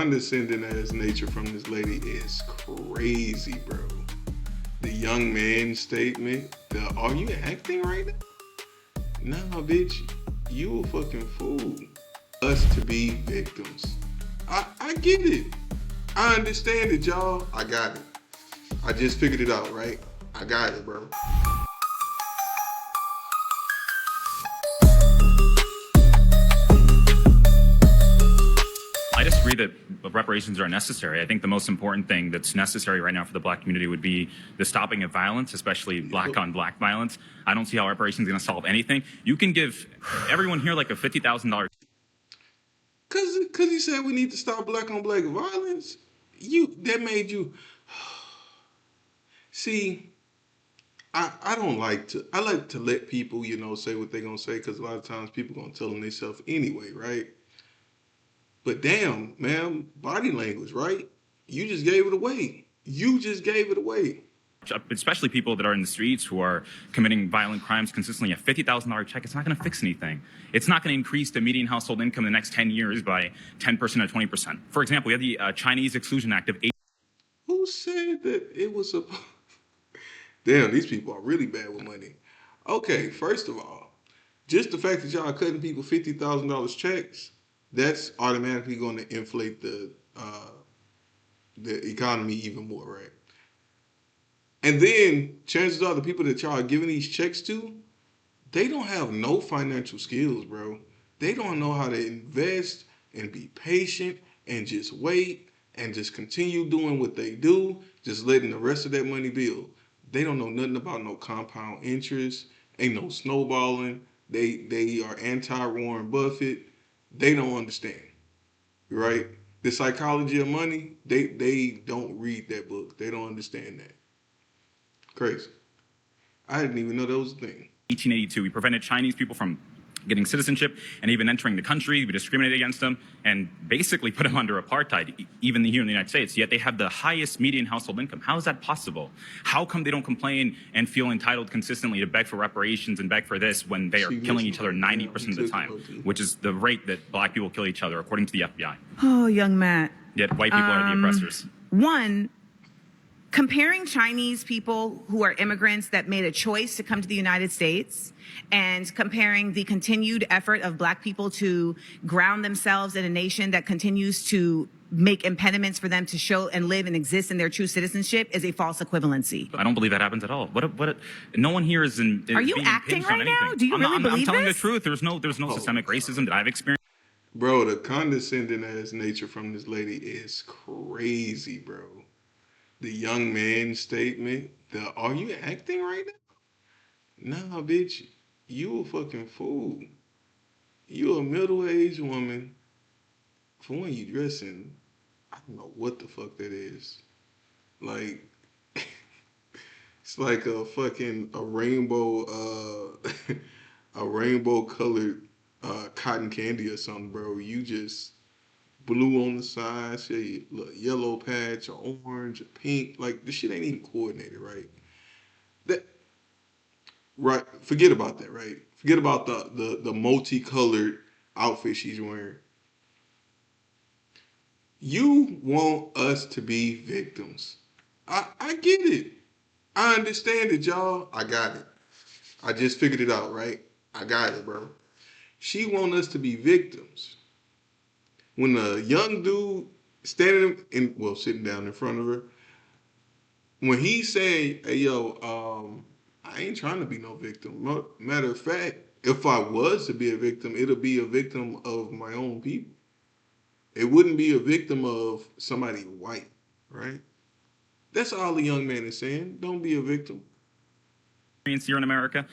Condescending ass nature from this lady is crazy, bro. The young man statement, the are you acting right now? Nah, bitch, you a fucking fool. Us to be victims. I get it. I understand it, y'all. I got it. I just figured it out, right? I got it, bro. I disagree that reparations are necessary. I think the most important thing that's necessary right now for the black community would be the stopping of violence, especially black on black violence. I don't see how reparations is going to solve anything. You can give everyone here like a $50,000. Cause you said we need to stop black on black violence. You that made you see. I don't like to. I like to let people, say what they're gonna say, because a lot of times people gonna tell them themselves anyway, right? But damn, man, body language, right? You just gave it away. You just gave it away. Especially people that are in the streets who are committing violent crimes consistently. A $50,000 check, it's not going to fix anything. It's not going to increase the median household income in the next 10 years by 10% or 20%. For example, we have the Chinese Exclusion Act of Who said that it was a? Damn, these people are really bad with money. Okay, first of all, just the fact that y'all are cutting people $50,000 checks, that's automatically going to inflate the economy even more, right? And then chances are the people that y'all are giving these checks to, they don't have no financial skills, bro. They don't know how to invest and be patient and just wait and just continue doing what they do, just letting the rest of that money build. They don't know nothing about no compound interest, ain't no snowballing. They are anti Warren Buffett. They don't understand, right? The psychology of money, they don't read that book. They don't understand that. Crazy. I didn't even know that was a thing. 1882. We prevented Chinese people from getting citizenship and even entering the country. We discriminated against them and basically put them under apartheid, even here in the United States. Yet they have the highest median household income. How is that possible? How come they don't complain and feel entitled consistently to beg for reparations and beg for this when they are killing each other 90% of the time, which is the rate that black people kill each other, according to the FBI? Oh, young Matt. Yet white people are the oppressors. One, comparing Chinese people who are immigrants that made a choice to come to the United States and comparing the continued effort of black people to ground themselves in a nation that continues to make impediments for them to show and live and exist in their true citizenship is a false equivalency. I don't believe that happens at all. No one here is in. Are you being acting impinged on right now? anything. Do you really I'm believe telling this? the truth. There's no systemic racism that I've experienced. Bro, the condescending ass nature from this lady is crazy, bro. The young man statement, the are you acting right now? Nah, bitch, you a fucking fool. You a middle-aged woman. For when you dressing, I don't know what the fuck that is. Like, it's like a rainbow, a rainbow colored cotton candy or something, bro. You just blue on the side, say yellow patch, or orange, or pink. Like the shit ain't even coordinated, right? That right. Forget about that, right? Forget about the multicolored outfit she's wearing. You want us to be victims. I get it. I understand it, y'all. I got it. I just figured it out, right? I got it, bro. She want us to be victims. When a young dude sitting down in front of her, when he say, "Hey, yo, I ain't trying to be no victim." Matter of fact, if I was to be a victim, it'll be a victim of my own people. It wouldn't be a victim of somebody white, right? That's all the young man is saying. Don't be a victim. Here in America.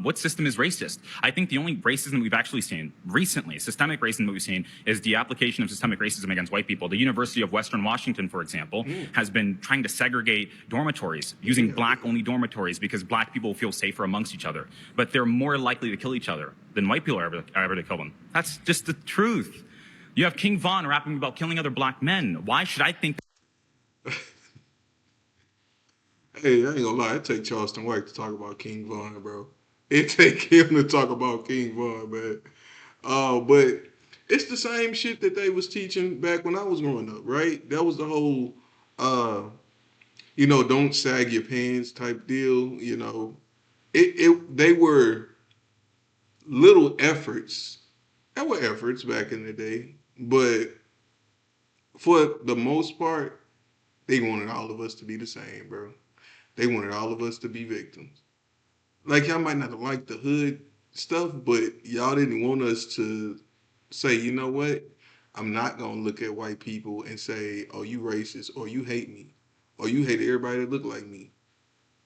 What system is racist? I think the only racism we've actually seen recently, systemic racism that we've seen, is the application of systemic racism against white people. The University of Western Washington, for example, has been trying to segregate dormitories, using black-only dormitories because black people feel safer amongst each other. But they're more likely to kill each other than white people are ever to kill them. That's just the truth. You have King Von rapping about killing other black men. Why should I think... Hey, I ain't gonna lie. It take Charleston White to talk about King Von, bro. It take him to talk about King Von, man. But It's the same shit that they was teaching back when I was growing up, right? That was the whole, uh, don't sag your pants type deal. They were little efforts. There were efforts back in the day, but for the most part, they wanted all of us to be the same, bro. They wanted all of us to be victims. Like y'all might not have liked the hood stuff, but y'all didn't want us to say, you know what? I'm not gonna look at white people and say, "Oh, you racist," or "You hate me," or "You hate everybody that look like me,"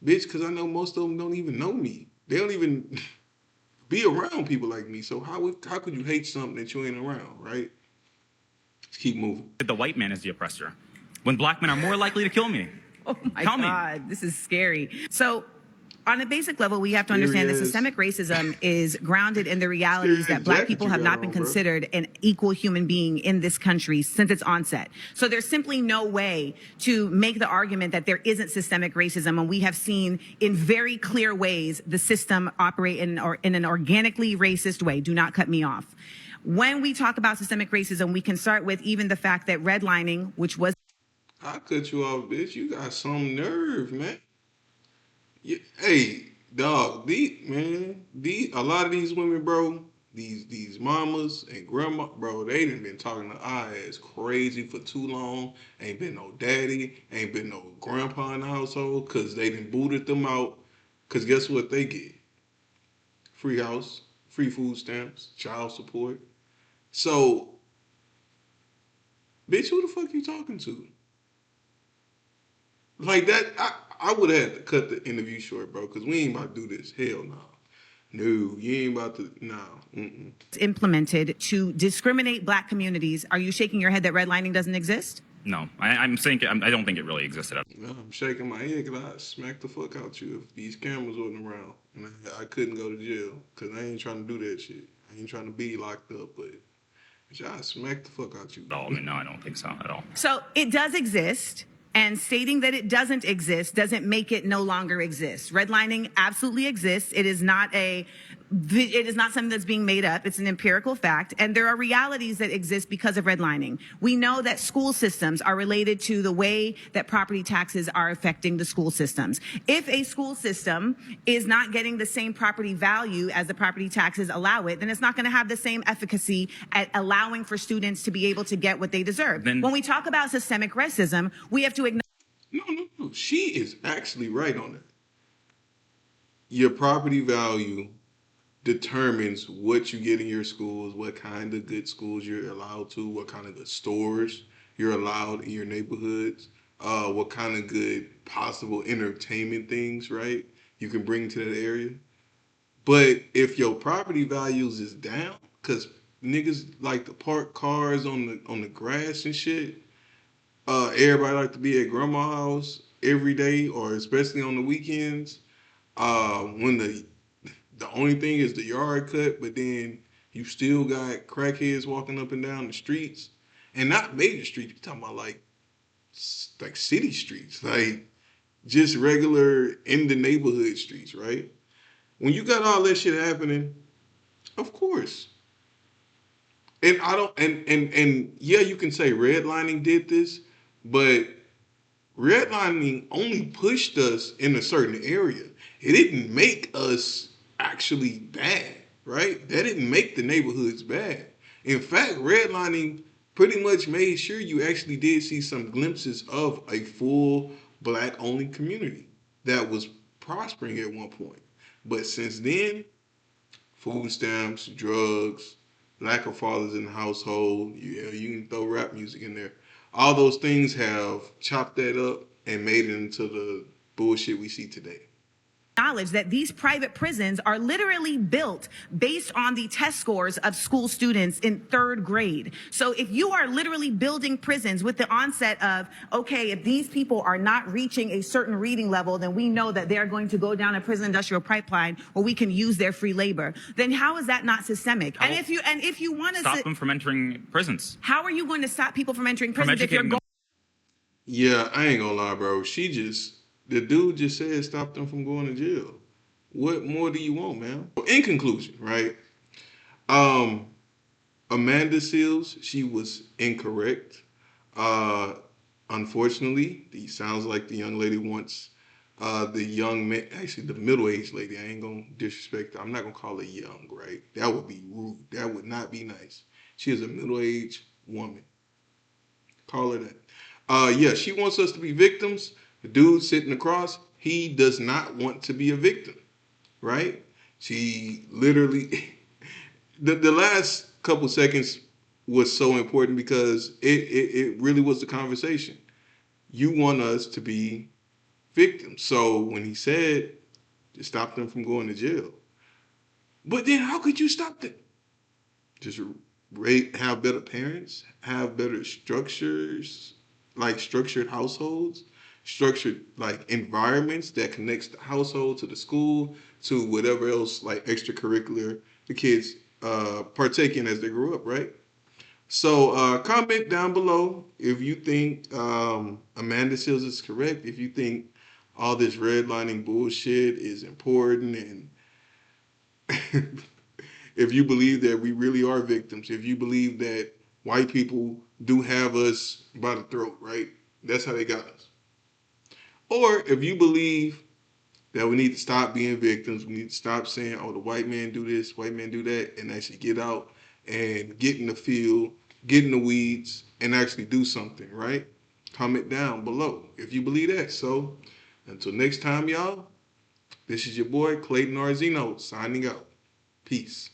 bitch. Because I know most of them don't even know me. They don't even be around people like me. So how could you hate something that you ain't around, right? Let's keep moving. The white man is the oppressor, when black men are more likely to kill me. Oh my Tell me. God, this is scary. So, on a basic level, we have to understand that Scary ass. systemic racism is grounded in the realities Scary that black jacket people you have got not been on, bro. considered an equal human being in this country since its onset. So there's simply no way to make the argument that there isn't systemic racism, and we have seen in very clear ways the system operate in an organically racist way. Do not cut me off. When we talk about systemic racism, we can start with even the fact that redlining, which was I cut you off, bitch. You got some nerve, man. Hey, dog, these a lot of these women, bro, these mamas and grandma, bro, they done been talking to our ass crazy for too long. Ain't been no daddy, ain't been no grandpa in the household, cause they done booted them out. Cause guess what they get? Free house, free food stamps, child support. So, bitch, who the fuck you talking to? Like that, I would have had to cut the interview short, bro, because we ain't about to do this. Hell no. No, you ain't about to. No. Mm-mm. implemented to discriminate black communities. Are you shaking your head that redlining doesn't exist? No, I'm saying I don't think it really existed. No, I'm shaking my head because I'd smack the fuck out you if these cameras wasn't around. And I couldn't go to jail because I ain't trying to do that shit. I ain't trying to be locked up, but I'd smack the fuck out you. At all. I mean, no, I don't think so at all. So it does exist. And stating that it doesn't exist doesn't make it no longer exist. Redlining absolutely exists. It is not something that's being made up. It's an empirical fact. And there are realities that exist because of redlining. We know that school systems are related to the way that property taxes are affecting the school systems. If a school system is not getting the same property value as the property taxes allow it, then it's not going to have the same efficacy at allowing for students to be able to get what they deserve. When we talk about systemic racism, we have to No. She is actually right on that. Your property value determines what you get in your schools, what kind of good schools you're allowed to, what kind of good stores you're allowed in your neighborhoods, what kind of good possible entertainment things, right? You can bring to that area. But if your property values is down, cause niggas like to park cars on the grass and shit. Everybody like to be at grandma's house every day, or especially on the weekends. When the only thing is the yard cut, but then you still got crackheads walking up and down the streets, and not major streets. You're talking about like city streets, like just regular in the neighborhood streets, right? When you got all that shit happening, of course. And I don't and yeah, you can say redlining did this, but redlining only pushed us in a certain area. It didn't make us actually bad, right? That didn't make the neighborhoods bad. In fact, redlining pretty much made sure you actually did see some glimpses of a full black only community that was prospering at one point. But since then, food stamps, drugs, lack of fathers in the household. Yeah, you can throw rap music in there. All those things have chopped that up and made it into the bullshit we see today. acknowledge that these private prisons are literally built based on the test scores of school students in third grade. So if you are literally building prisons with the onset of, okay, if these people are not reaching a certain reading level, then we know that they're going to go down a prison industrial pipeline where we can use their free labor, then how is that not systemic? And if you want to stop them from entering prisons, how are you going to stop people from entering prisons if you're educating them? Yeah, I ain't gonna lie, bro. The dude just said stop them from going to jail. What more do you want, man? In conclusion, right? Um, Amanda Seals, she was incorrect. Uh, Unfortunately, the sounds like the young lady wants the young man, actually the middle-aged lady. I ain't gonna disrespect her. I'm not gonna call her young, right? That would be rude. That would not be nice. She is a middle-aged woman. Call her that. Yeah, she wants us to be victims. The dude sitting across, he does not want to be a victim, right? She literally, the last couple seconds was so important because it really was the conversation. You want us to be victims. So when he said to stop them from going to jail, but then how could you stop them? Just rate, have better parents, have better structures, like structured households, structured like environments that connects the household to the school to whatever else like extracurricular the kids partake in as they grow up, right? So comment down below if you think Amanda Seals is correct. If you think all this redlining bullshit is important, and if you believe that we really are victims, if you believe that white people do have us by the throat, right? That's how they got us. Or if you believe that we need to stop being victims, we need to stop saying, "Oh, the white man do this, white man do that," and actually get out and get in the field, get in the weeds, and actually do something, right? Comment down below if you believe that. So until next time, y'all, this is your boy Clayton Arzino signing out. Peace.